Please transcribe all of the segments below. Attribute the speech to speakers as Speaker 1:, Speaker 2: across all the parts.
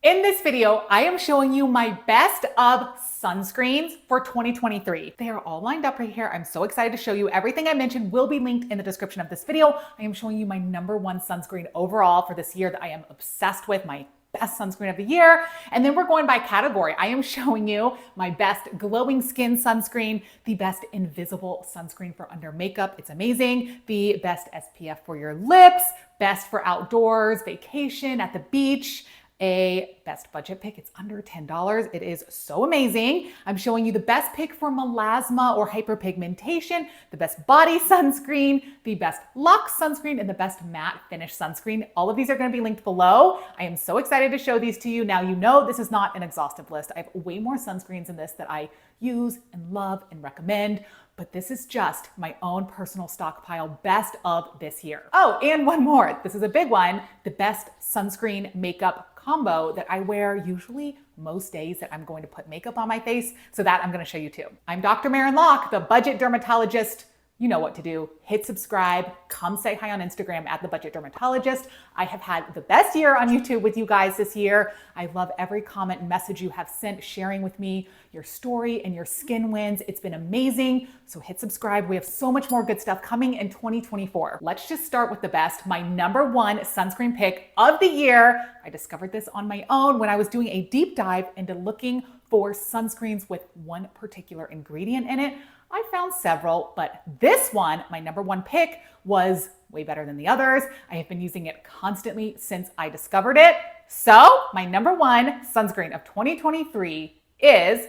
Speaker 1: In this video, I am showing you my best of sunscreens for 2023. They are all lined up right here. I'm so excited to show you. Everything I mentioned will be linked in the description of this video. I am showing you my #1 sunscreen overall for this year that I am obsessed with, my best sunscreen of the year. And then we're going by category. I am showing you my best glowing skin sunscreen, the best invisible sunscreen for under makeup. It's amazing. The best SPF for your lips, best for outdoors, vacation, at the beach, a best budget pick. It's under $10. It is so amazing. I'm showing you the best pick for melasma or hyperpigmentation, the best body sunscreen, the best Luxe sunscreen, and the best matte finish sunscreen. All of these are going to be linked below. I am so excited to show these to you. Now, you know this is not an exhaustive list. I have way more sunscreens in this that I use and love and recommend, but this is just my own personal stockpile best of this year. Oh, and one more. This is a big one. The best sunscreen makeup combo that I wear usually most days that I'm going to put makeup on my face. So that I'm going to show you too. I'm Dr. Maren Locke, the budget dermatologist. You know what to do. Hit subscribe. Come say hi on Instagram at The Budget Dermatologist. I have had the best year on YouTube with you guys this year. I love every comment and message you have sent, sharing with me your story and your skin wins. It's been amazing. So hit subscribe. We have so much more good stuff coming in 2024. Let's just start with the best, my #1 sunscreen pick of the year. I discovered this on my own when I was doing a deep dive into looking for sunscreens with one particular ingredient in it. I found several, but this one, my #1 pick, was way better than the others. I have been using it constantly since I discovered it. So my #1 sunscreen of 2023 is,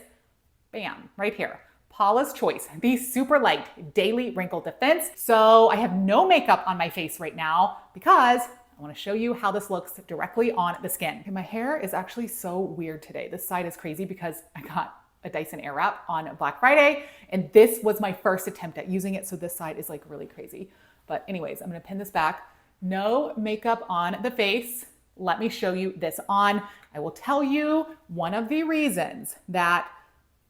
Speaker 1: bam, right here, Paula's Choice, the Super Light Daily Wrinkle Defense. So I have no makeup on my face right now because I want to show you how this looks directly on the skin. Okay, my hair is actually so weird today. This side is crazy because I got a Dyson Airwrap on Black Friday, and this was my first attempt at using it, so this side is like really crazy. But anyways, I'm gonna pin this back. No makeup on the face. Let me show you this on. I will tell you one of the reasons that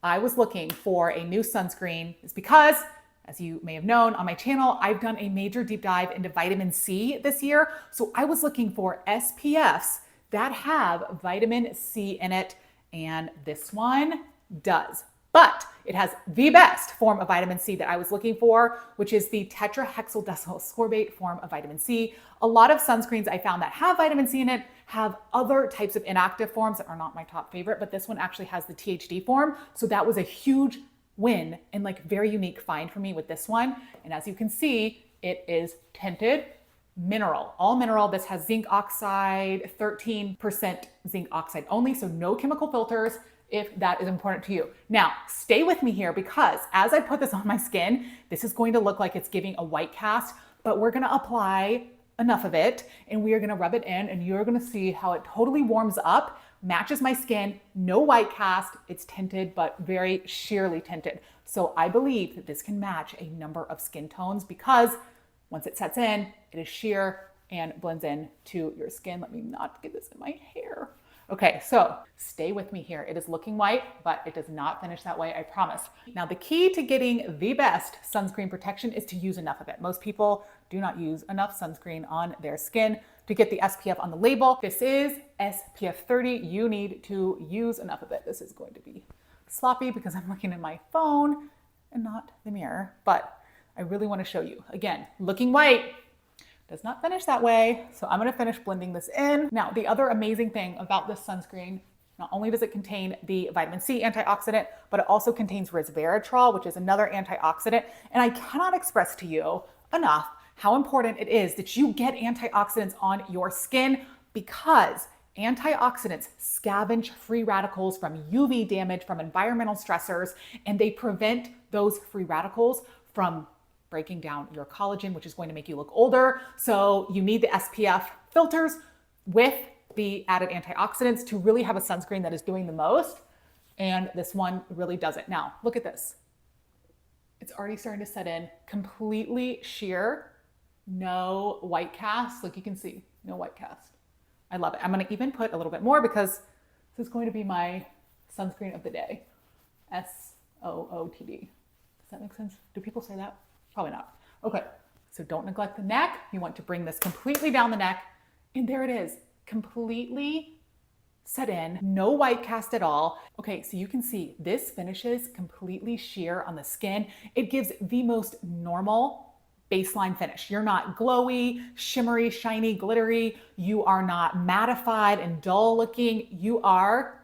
Speaker 1: I was looking for a new sunscreen is because, as you may have known on my channel, I've done a major deep dive into vitamin C this year. So I was looking for SPFs that have vitamin C in it, and this one does. But it has the best form of vitamin C that I was looking for, which is the tetrahexyldecyl ascorbate form of vitamin C. A lot of sunscreens I found that have vitamin C in it have other types of inactive forms that are not my top favorite, but this one actually has the THD form. So that was a huge win and like very unique find for me with this one. And as you can see, it is tinted mineral, all mineral. This has zinc oxide, 13% zinc oxide only, so no chemical filters, if that is important to you. Now, stay with me here because as I put this on my skin, this is going to look like it's giving a white cast, but we're gonna apply enough of it and we are gonna rub it in and you're gonna see how it totally warms up, matches my skin, no white cast, it's tinted, but very sheerly tinted. So I believe that this can match a number of skin tones because once it sets in, it is sheer and blends in to your skin. Let me not get this in my hair. Okay, so stay with me here. It is looking white, but it does not finish that way, I promise. Now, the key to getting the best sunscreen protection is to use enough of it. Most people do not use enough sunscreen on their skin to get the SPF on the label. This is SPF 30. You need to use enough of it. This is going to be sloppy because I'm looking at my phone and not the mirror, but I really want to show you. Again, looking white, does not finish that way. So I'm gonna finish blending this in. Now, the other amazing thing about this sunscreen, not only does it contain the vitamin C antioxidant, but it also contains resveratrol, which is another antioxidant. And I cannot express to you enough how important it is that you get antioxidants on your skin because antioxidants scavenge free radicals from UV damage, from environmental stressors, and they prevent those free radicals from breaking down your collagen, which is going to make you look older. So you need the SPF filters with the added antioxidants to really have a sunscreen that is doing the most. And this one really does it. Now, look at this. It's already starting to set in, completely sheer, no white cast. Like you can see, no white cast. I love it. I'm gonna even put a little bit more because this is going to be my sunscreen of the day. SOOTD. Does that make sense? Do people say that? Probably not. Okay, so don't neglect the neck. You want to bring this completely down the neck. And there it is, completely set in, no white cast at all. Okay, so you can see this finishes completely sheer on the skin. It gives the most normal baseline finish. You're not glowy, shimmery, shiny, glittery. You are not mattified and dull looking. You are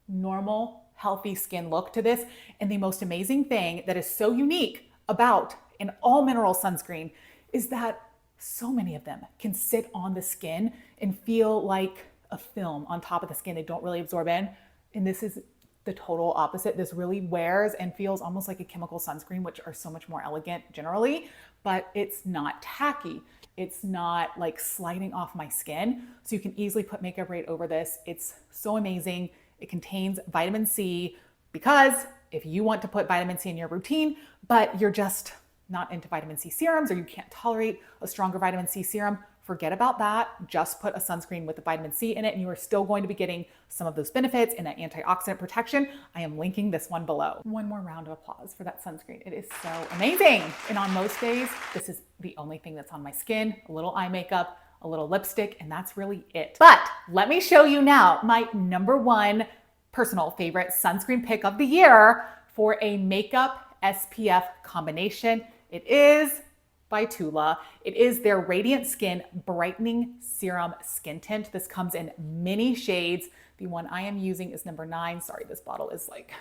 Speaker 1: normal, healthy skin look to this. And the most amazing thing that is so unique about an all mineral sunscreen is that so many of them can sit on the skin and feel like a film on top of the skin. They don't really absorb in. And this is the total opposite. This really wears and feels almost like a chemical sunscreen, which are so much more elegant generally, but it's not tacky. It's not like sliding off my skin. So you can easily put makeup right over this. It's so amazing. It contains vitamin C because if you want to put vitamin C in your routine, but you're just not into vitamin C serums or you can't tolerate a stronger vitamin C serum, forget about that. Just put a sunscreen with the vitamin C in it and you are still going to be getting some of those benefits and that antioxidant protection. I am linking this one below. One more round of applause for that sunscreen. It is so amazing. And on most days, this is the only thing that's on my skin, a little eye makeup, a little lipstick, and that's really it. But let me show you now my number one personal favorite sunscreen pick of the year for a makeup SPF combination. It is by Tula. It is their Radiant Skin Brightening Serum Skin Tint. This comes in many shades. The one I am using is number 9. Sorry, this bottle is like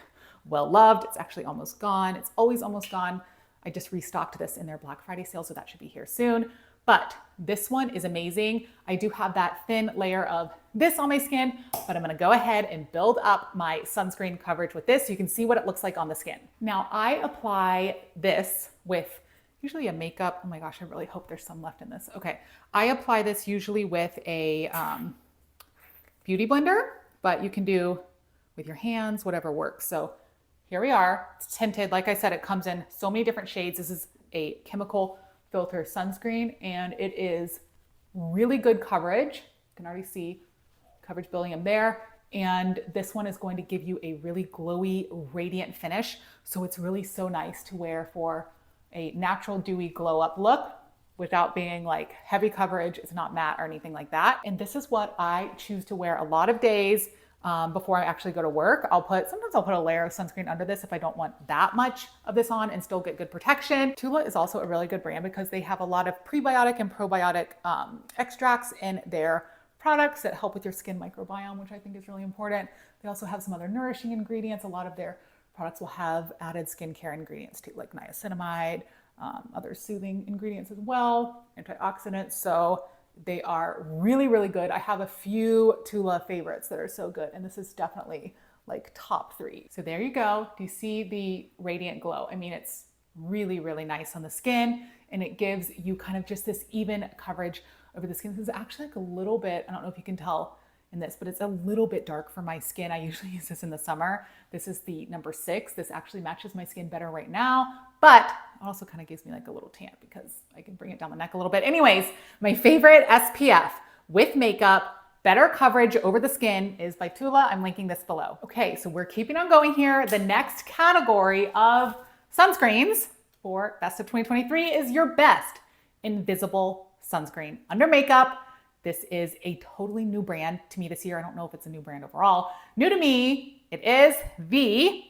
Speaker 1: well loved. It's actually almost gone. It's always almost gone. I just restocked this in their Black Friday sale, so that should be here soon. But this one is amazing. I do have that thin layer of this on my skin, but I'm gonna go ahead and build up my sunscreen coverage with this so you can see what it looks like on the skin. Now I apply this with usually a makeup. Oh my gosh, I really hope there's some left in this. Okay, I apply this usually with a beauty blender, but you can do with your hands, whatever works. So here we are, it's tinted. Like I said, it comes in so many different shades. This is a chemical filter sunscreen and it is really good coverage. You can already see coverage building in there. And this one is going to give you a really glowy, radiant finish. So it's really so nice to wear for a natural dewy glow up look without being like heavy coverage. It's not matte or anything like that. And this is what I choose to wear a lot of days before I actually go to work. Sometimes I'll put a layer of sunscreen under this if I don't want that much of this on and still get good protection. Tula is also a really good brand because they have a lot of prebiotic and probiotic extracts in their products that help with your skin microbiome, which I think is really important. They also have some other nourishing ingredients. A lot of their products will have added skincare ingredients too, like niacinamide, other soothing ingredients as well, antioxidants. So they are really, really good. I have a few Tula favorites that are so good, and this is definitely like top 3. So there you go. Do you see the radiant glow? I mean, it's really, really nice on the skin, and it gives you kind of just this even coverage over the skin. This is actually like a little bit, I don't know if you can tell in this, but it's a little bit dark for my skin. I usually use this in the summer. This is the number 6. This actually matches my skin better right now, but it also kind of gives me like a little tan because I can bring it down the neck a little bit. Anyways, my favorite SPF with makeup, better coverage over the skin is by Tula. I'm linking this below. Okay, so we're keeping on going here. The next category of sunscreens for best of 2023 is your best Invisible Sunscreen under makeup. This is a totally new brand to me this year. I don't know if it's a new brand overall. New to me, it is the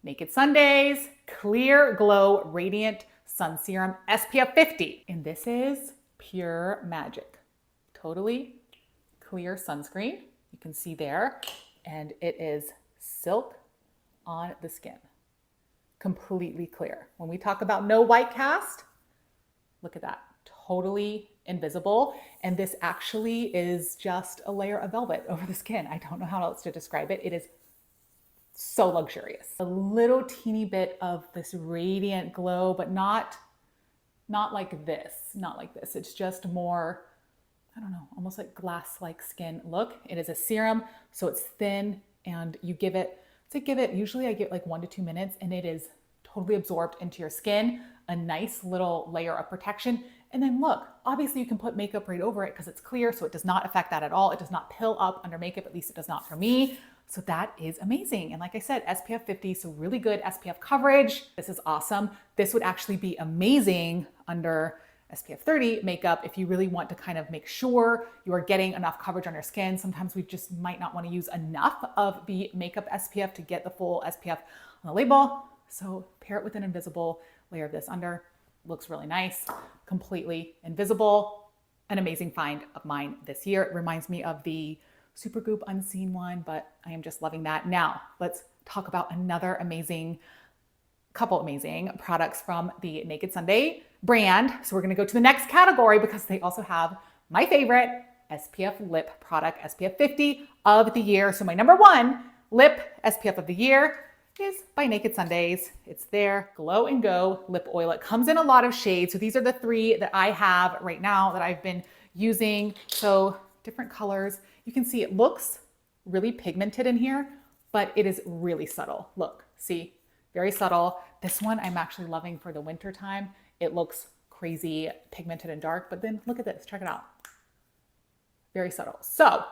Speaker 1: Naked Sundays Clear Glow Radiant Sun Serum SPF 50. And this is pure magic. Totally clear sunscreen. You can see there. And it is silk on the skin. Completely clear. When we talk about no white cast, look at that. Totally invisible. And this actually is just a layer of velvet over the skin. I don't know how else to describe it. It is so luxurious. A little teeny bit of this radiant glow, but not like this, not like this. It's just more, I don't know, almost like glass-like skin look. It is a serum, so it's thin, and you give it, usually I give like 1 to 2 minutes, and it is totally absorbed into your skin, a nice little layer of protection. And then look, obviously you can put makeup right over it because it's clear, so it does not affect that at all. It does not pill up under makeup, at least it does not for me. So that is amazing. And like I said, SPF 50, so really good SPF coverage. This is awesome. This would actually be amazing under SPF 30 makeup if you really want to kind of make sure you are getting enough coverage on your skin. Sometimes we just might not want to use enough of the makeup SPF to get the full SPF on the label. So pair it with an invisible layer of this under. Looks really nice, completely invisible. An amazing find of mine this year. It reminds me of the Supergoop Unseen one, but I am just loving that. Now let's talk about another couple amazing products from the Naked Sunday brand. So we're gonna go to the next category because they also have my favorite SPF lip product, SPF 50 of the year. So my number one lip SPF of the year is by Naked Sundays. It's their Glow and Go lip oil. It comes in a lot of shades. So these are the three that I have right now that I've been using. So different colors. You can see it looks really pigmented in here, but it is really subtle. Look, see, very subtle. This one I'm actually loving for the winter time. It looks crazy pigmented and dark, but then look at this, check it out. Very subtle. So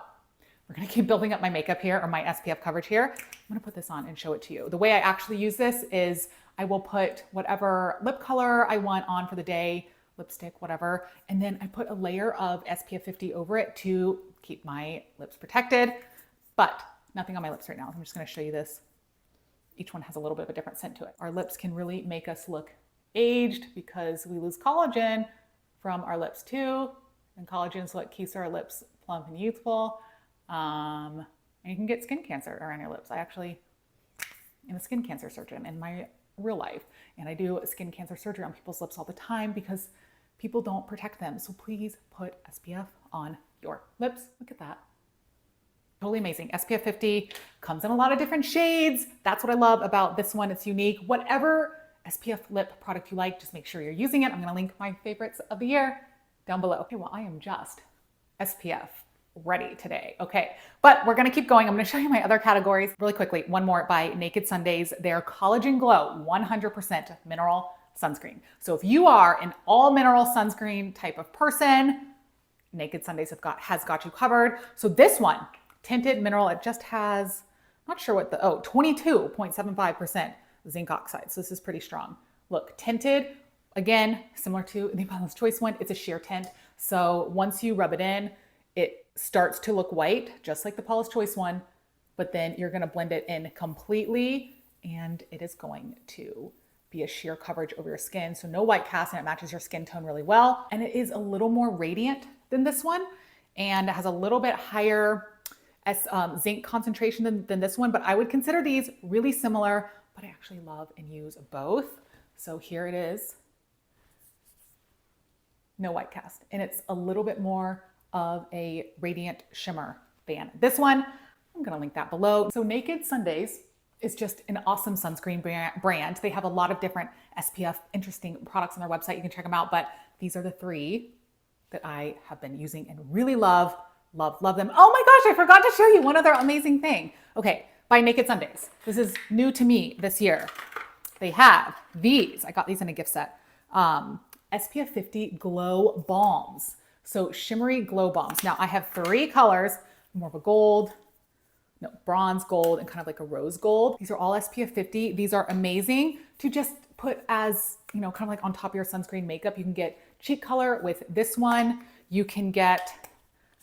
Speaker 1: we're gonna keep building up my makeup here, or my SPF coverage here. I'm gonna put this on and show it to you. The way I actually use this is I will put whatever lip color I want on for the day, lipstick, whatever, and then I put a layer of SPF 50 over it to keep my lips protected, but nothing on my lips right now. I'm just gonna show you this. Each one has a little bit of a different scent to it. Our lips can really make us look aged because we lose collagen from our lips too. And collagen is what keeps our lips plump and youthful. And you can get skin cancer around your lips. I actually am a skin cancer surgeon in my real life. And I do skin cancer surgery on people's lips all the time because people don't protect them. So please put SPF on your lips. Look at that. Totally amazing. SPF 50 comes in a lot of different shades. That's what I love about this one. It's unique. Whatever SPF lip product you like, just make sure you're using it. I'm gonna link my favorites of the year down below. Okay, well, I am just SPF ready today. Okay, but we're gonna keep going. I'm gonna show you my other categories really quickly. One more by Naked Sundays. Their Collagen Glow 100% mineral sunscreen. So if you are an all mineral sunscreen type of person, Naked Sundays has got you covered. So this one, tinted mineral, it just has, not sure what 22.75% zinc oxide. So this is pretty strong. Look, tinted, again, similar to the Paula's Choice one, it's a sheer tint. So once you rub it in, it starts to look white, just like the Paula's Choice one, but then you're gonna blend it in completely and it is going to be a sheer coverage over your skin. So no white cast, and it matches your skin tone really well. And it is a little more radiant than this one and it has a little bit higher zinc concentration than this one, but I would consider these really similar, but I actually love and use both. So here it is, no white cast, and it's a little bit more of a radiant shimmer than this one. I'm gonna link that below. So Naked Sundays is just an awesome sunscreen brand. They have a lot of different SPF interesting products on their website. You can check them out, but these are the three that I have been using and really love them. Oh my gosh, I forgot to show you one other amazing thing. Okay, by Naked Sundays. This is new to me this year. They have these. I got these in a gift set. SPF 50 Glow Balms. So shimmery glow balms. Now I have three colors, more of a gold, no, bronze gold, and kind of like a rose gold. These are all SPF 50. These are amazing to just put as, you know, kind of like on top of your sunscreen makeup. You can get cheek color with this one. You can get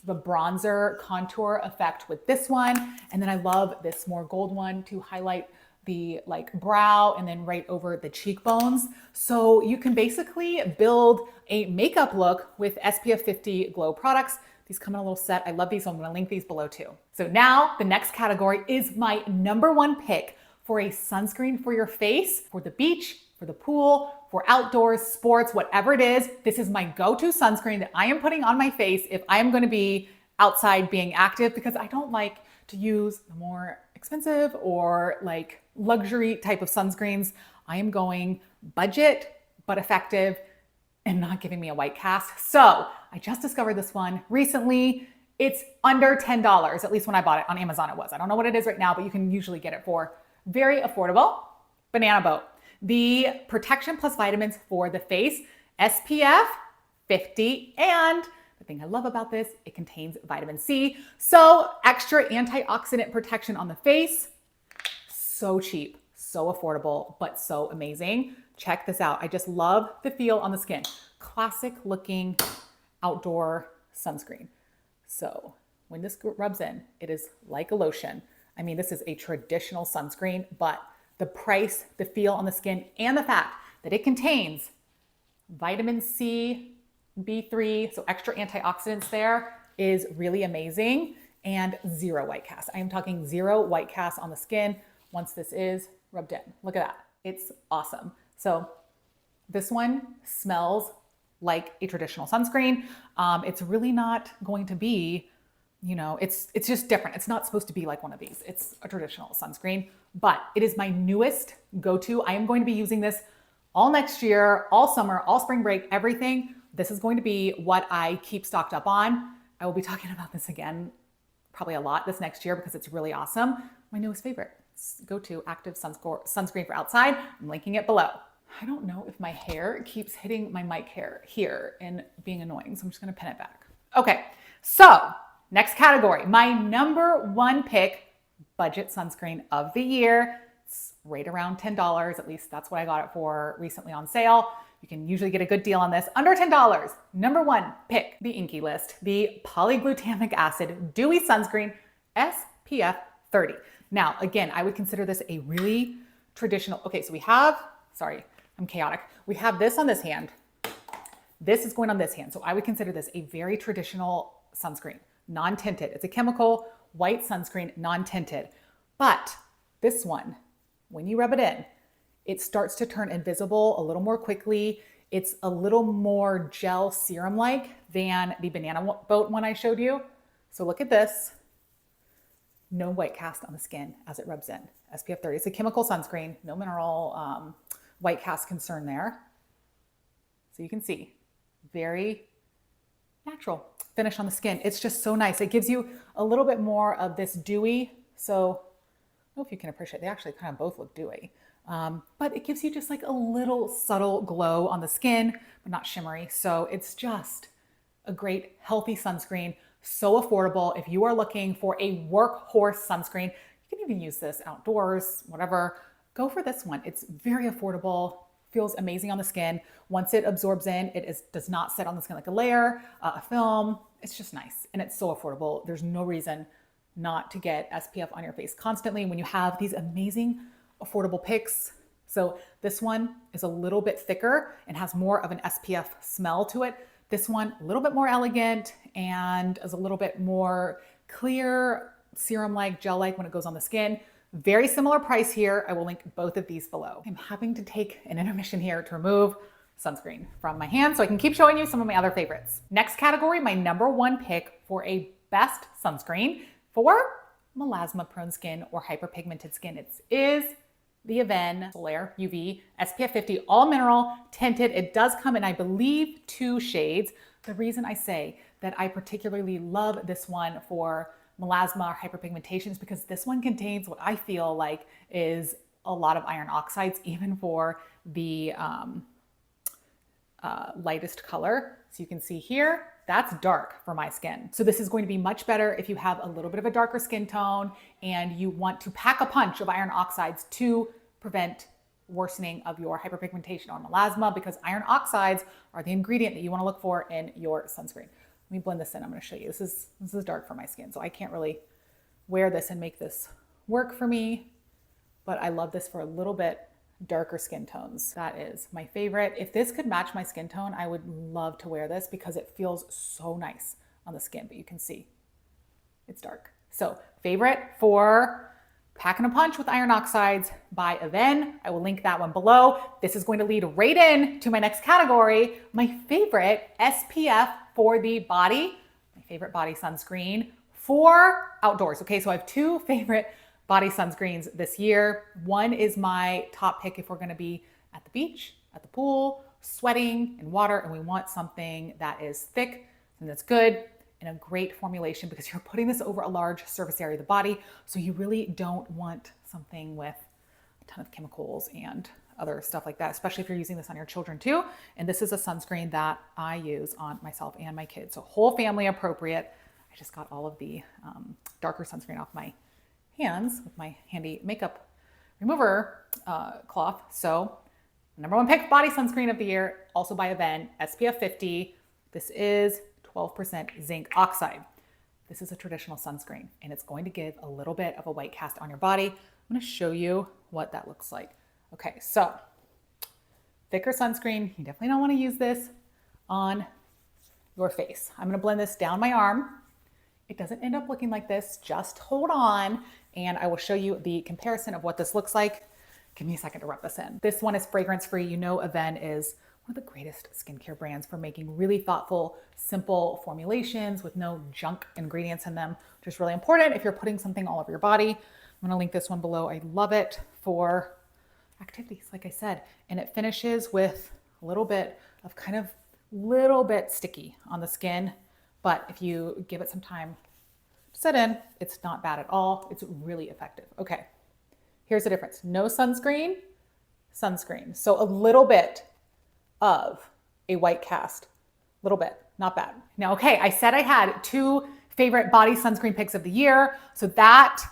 Speaker 1: the bronzer contour effect with this one. And then I love this more gold one to highlight the like brow and then right over the cheekbones. So you can basically build a makeup look with SPF 50 Glow products. These come in a little set. I love these, so I'm gonna link these below too. So now the next category is my number one pick for a sunscreen for your face, for the beach, for the pool, for outdoors, sports, whatever it is. This is my go-to sunscreen that I am putting on my face if I am gonna be outside being active, because I don't like to use the more expensive or like luxury type of sunscreens. I am going budget, but effective and not giving me a white cast. So I just discovered this one recently. It's under $10, at least when I bought it on Amazon it was. I don't know what it is right now, but you can usually get it for very affordable. Banana Boat. The protection plus vitamins for the face, SPF 50, and the thing I love about this, it contains vitamin C. So extra antioxidant protection on the face. So cheap, so affordable, but so amazing. Check this out. I just love the feel on the skin. classic looking outdoor sunscreen. So when this rubs in, it is like a lotion. I mean, this is a traditional sunscreen, but the price, the feel on the skin, and the fact that it contains vitamin C, B3, so extra antioxidants there, is really amazing, and zero white cast. I am talking zero white cast on the skin once this is rubbed in. Look at that. It's awesome. So this one smells like a traditional sunscreen. It's really not going to be, you know, it's just different. It's not supposed to be like one of these. It's a traditional sunscreen, but it is my newest go-to. I am going to be using this all next year, all summer, all spring break, everything. This is going to be what I keep stocked up on. I will be talking about this again probably a lot this next year because it's really awesome. My newest favorite, go-to active sunscreen for outside. I'm linking it below. I don't know if my hair keeps hitting my mic hair here and being annoying, so I'm just gonna pin it back. Okay, so next category, my number one pick, budget sunscreen of the year. It's right around $10, at least that's what I got it for recently on sale. You can usually get a good deal on this, under $10. Number one pick, the Inky List, the polyglutamic acid dewy sunscreen, SPF 30. Now, again, I would consider this a really traditional, okay, so we have, sorry, I'm chaotic. We have this on this hand. This is going on this hand. So I would consider this a very traditional sunscreen, non-tinted. It's a chemical white sunscreen, non-tinted. But this one, when you rub it in, it starts to turn invisible a little more quickly. It's a little more gel serum-like than the banana boat one I showed you. So look at this. No white cast on the skin as it rubs in. SPF 30. It's a chemical sunscreen, no mineral white cast concern there. So you can see, very natural finish on the skin. It's just so nice. It gives you a little bit more of this dewy. So I don't know if you can appreciate, they actually kind of both look dewy. But it gives you just like a little subtle glow on the skin, but not shimmery. So it's just a great healthy sunscreen. So affordable. If you are looking for a workhorse sunscreen, you can even use this outdoors, whatever. Go for this one. It's very affordable, feels amazing on the skin. Once it absorbs in, does not sit on the skin like a layer, a film. It's just nice and it's so affordable. There's no reason not to get SPF on your face constantly when you have these amazing affordable picks. So this one is a little bit thicker and has more of an SPF smell to it. This one, a little bit more elegant and is a little bit more clear, serum-like, gel-like when it goes on the skin. Very similar price here. I will link both of these below. I'm having to take an intermission here to remove sunscreen from my hand so I can keep showing you some of my other favorites. Next category, my number one pick for a best sunscreen for melasma prone skin or hyperpigmented skin. Is the Avène Solaire UV SPF 50 all mineral tinted. It does come in, I believe, 2 shades. The reason I say that I particularly love this one for melasma or hyperpigmentation is because this one contains what I feel like is a lot of iron oxides, even for the lightest color. So you can see here, that's dark for my skin. So this is going to be much better if you have a little bit of a darker skin tone and you want to pack a punch of iron oxides to prevent worsening of your hyperpigmentation or melasma, because iron oxides are the ingredient that you want to look for in your sunscreen. Let me blend this in. I'm going to show you. This is dark for my skin, so I can't really wear this and make this work for me, but I love this for a little bit darker skin tones. That is my favorite. If this could match my skin tone, I would love to wear this because it feels so nice on the skin, but you can see it's dark. So favorite for packing a punch with iron oxides by Avène. I will link that one below. This is going to lead right in to my next category, my favorite SPF for the body, my favorite body sunscreen for outdoors. Okay, so I have 2 favorite body sunscreens this year. One is my top pick if we're gonna be at the beach, at the pool, sweating in water, and we want something that is thick and that's good and a great formulation because you're putting this over a large surface area of the body. So you really don't want something with a ton of chemicals and other stuff like that, especially if you're using this on your children too. And this is a sunscreen that I use on myself and my kids. So whole family appropriate. I just got all of the darker sunscreen off my hands with my handy makeup remover cloth. So #1 pick body sunscreen of the year, also by Aven, SPF 50. This is 12% zinc oxide. This is a traditional sunscreen, and it's going to give a little bit of a white cast on your body. I'm going to show you what that looks like. Okay, so thicker sunscreen. You definitely don't want to use this on your face. I'm going to blend this down my arm. It doesn't end up looking like this. Just hold on, and I will show you the comparison of what this looks like. Give me a second to rub this in. This one is fragrance-free. You know Aven is one of the greatest skincare brands for making really thoughtful, simple formulations with no junk ingredients in them, which is really important if you're putting something all over your body. I'm gonna link this one below. I love it for activities, like I said, and it finishes with a little bit of kind of little bit sticky on the skin, but if you give it some time to set in, it's not bad at all. It's really effective. Okay. Here's the difference. No sunscreen, sunscreen. So a little bit of a white cast, little bit, not bad. Now, okay, I said I had 2 favorite body sunscreen picks of the year. So that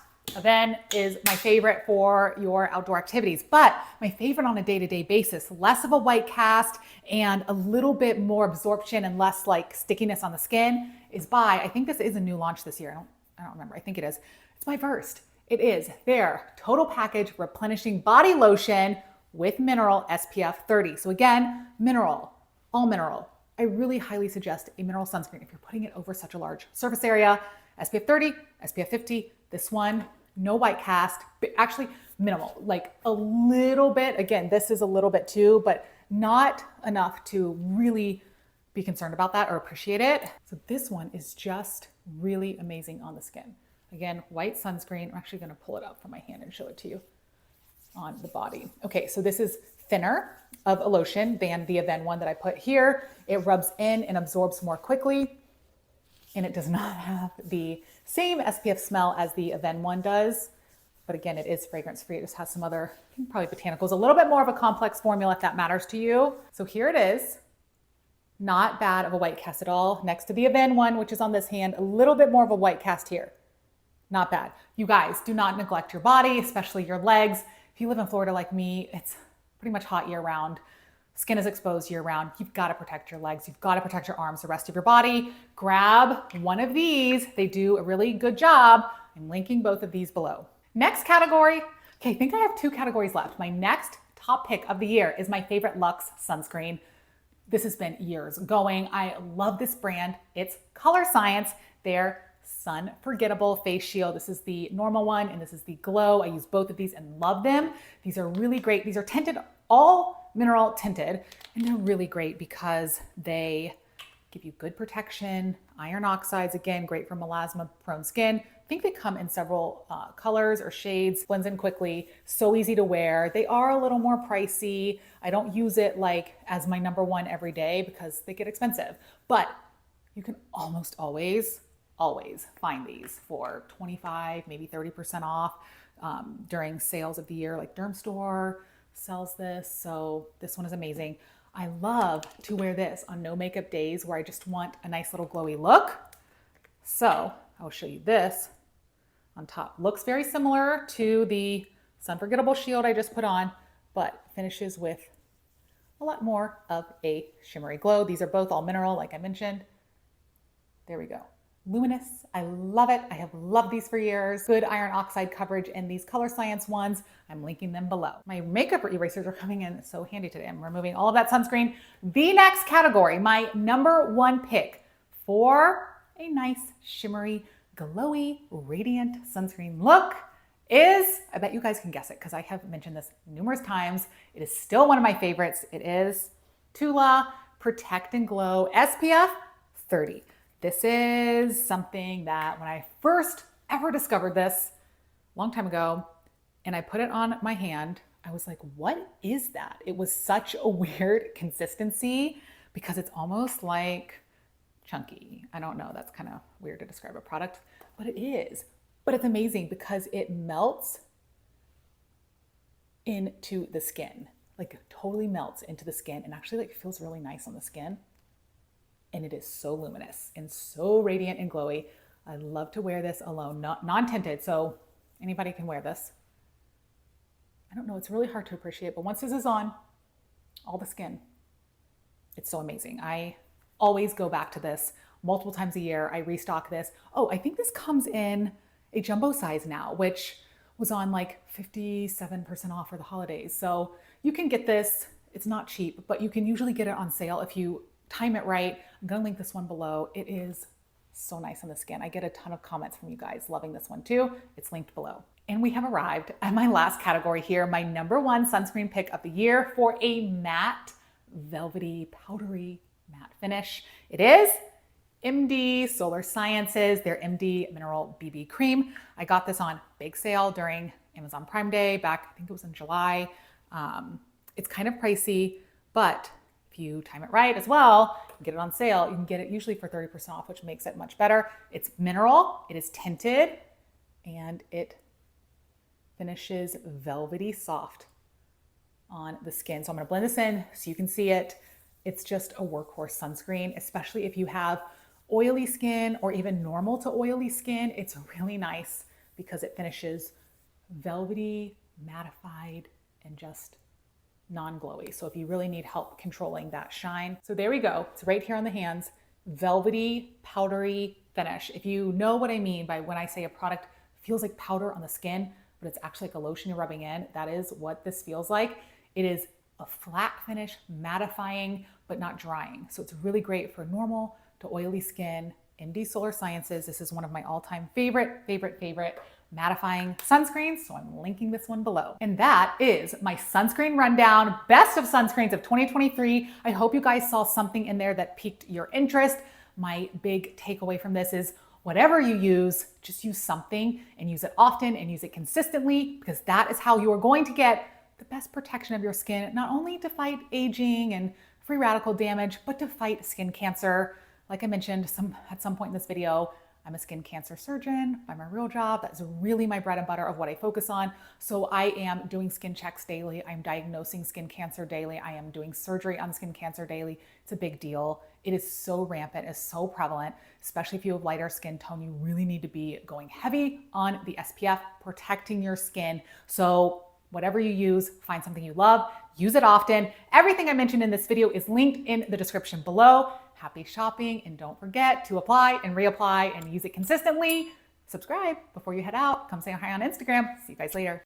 Speaker 1: then is my favorite for your outdoor activities, but my favorite on a day-to-day basis, less of a white cast and a little bit more absorption and less like stickiness on the skin is by, I think this is a new launch this year. I don't remember. I think it is. It's by Versed. It is their total package replenishing body lotion with mineral SPF 30. So again, mineral, all mineral. I really highly suggest a mineral sunscreen if you're putting it over such a large surface area. SPF 30, SPF 50. This one, no white cast, but actually minimal, like a little bit. Again, this is a little bit too, but not enough to really be concerned about that or appreciate it. So this one is just really amazing on the skin. Again, white sunscreen. I'm actually going to pull it up from my hand and show it to you on the body. Okay, so this is thinner of a lotion than the Aven one that I put here. It rubs in and absorbs more quickly, and it does not have the same SPF smell as the Aven one does. But again, it is fragrance-free. It just has some other, probably botanicals, a little bit more of a complex formula if that matters to you. So here it is. Not bad of a white cast at all. Next to the Aven one, which is on this hand, a little bit more of a white cast here. Not bad. You guys, do not neglect your body, especially your legs. If you live in Florida like me, it's pretty much hot year round. Skin is exposed year round. You've got to protect your legs. You've got to protect your arms, the rest of your body. Grab one of these. They do a really good job. I'm linking both of these below. Next category. Okay, I think I have 2 categories left. My next top pick of the year is my favorite Luxe Sunscreen. This has been years going. I love this brand. It's Color Science. They're Sun Forgettable Face Shield. This is the normal one and this is the Glow. I use both of these and love them. These are really great. These are tinted, all mineral tinted, and they're really great because they give you good protection. Iron oxides, again, great for melasma prone skin. I think they come in several colors or shades, blends in quickly, so easy to wear. They are a little more pricey. I don't use it like as my #1 every day because they get expensive, but you can almost always find these for 25, maybe 30% off during sales of the year, like Derm Store sells this. So this one is amazing. I love to wear this on no makeup days where I just want a nice little glowy look. So I'll show you this on top. Looks very similar to the Sun Forgettable Shield I just put on, but finishes with a lot more of a shimmery glow. These are both all mineral, like I mentioned. There we go. Luminous. I love it. I have loved these for years. Good iron oxide coverage in these Color Science ones. I'm linking them below. My makeup erasers are coming in so handy today. I'm removing all of that sunscreen. The next category, my #1 pick for a nice shimmery, glowy, radiant sunscreen look is, I bet you guys can guess it because I have mentioned this numerous times. It is still one of my favorites. It is Tula Protect and Glow SPF 30. This is something that when I first ever discovered this a long time ago and I put it on my hand, I was like, what is that? It was such a weird consistency because it's almost like chunky. I don't know, that's kind of weird to describe a product, but it is. But it's amazing because it melts into the skin, like totally melts into the skin and actually like feels really nice on the skin. And it is so luminous and so radiant and glowy. I love to wear this alone, non-tinted, so anybody can wear this. I don't know, it's really hard to appreciate, but once this is on, all the skin. It's so amazing. I always go back to this multiple times a year. I restock this. Oh, I think this comes in a jumbo size now, which was on like 57% off for the holidays. So you can get this. It's not cheap, but you can usually get it on sale if you time it right. I'm gonna link this one below. It is so nice on the skin. I get a ton of comments from you guys loving this one too. It's linked below. And we have arrived at my last category here, my #1 sunscreen pick of the year for a matte, velvety, powdery matte finish. It is MD Solar Sciences, their MD Mineral BB Cream. I got this on big sale during Amazon Prime Day back, I think it was in July. It's kind of pricey, but if you time it right as well, you can get it on sale. You can get it usually for 30% off, which makes it much better. It's mineral, it is tinted, and it finishes velvety soft on the skin. So I'm gonna blend this in so you can see it. It's just a workhorse sunscreen, especially if you have oily skin or even normal to oily skin. It's really nice because it finishes velvety, mattified, and just non-glowy. So if you really need help controlling that shine. So there we go. It's right here on the hands. Velvety, powdery finish. If you know what I mean by when I say a product feels like powder on the skin, but it's actually like a lotion you're rubbing in, that is what this feels like. It is a flat finish, mattifying, but not drying. So it's really great for normal to oily skin. MD Solar Sciences. This is one of my all-time favorite mattifying sunscreens, so I'm linking this one below. And that is my sunscreen rundown, best of sunscreens of 2023. I hope you guys saw something in there that piqued your interest. My big takeaway from this is whatever you use, just use something and use it often and use it consistently, because that is how you are going to get the best protection of your skin, not only to fight aging and free radical damage, but to fight skin cancer. Like I mentioned at some point in this video, I'm a skin cancer surgeon by my real job. That's really my bread and butter of what I focus on. So I am doing skin checks daily. I'm diagnosing skin cancer daily. I am doing surgery on skin cancer daily. It's a big deal. It is so rampant, it's so prevalent, especially if you have lighter skin tone. You really need to be going heavy on the SPF, protecting your skin. So whatever you use, find something you love, use it often. Everything I mentioned in this video is linked in the description below. Happy shopping, and don't forget to apply and reapply and use it consistently. Subscribe before you head out. Come say hi on Instagram. See you guys later.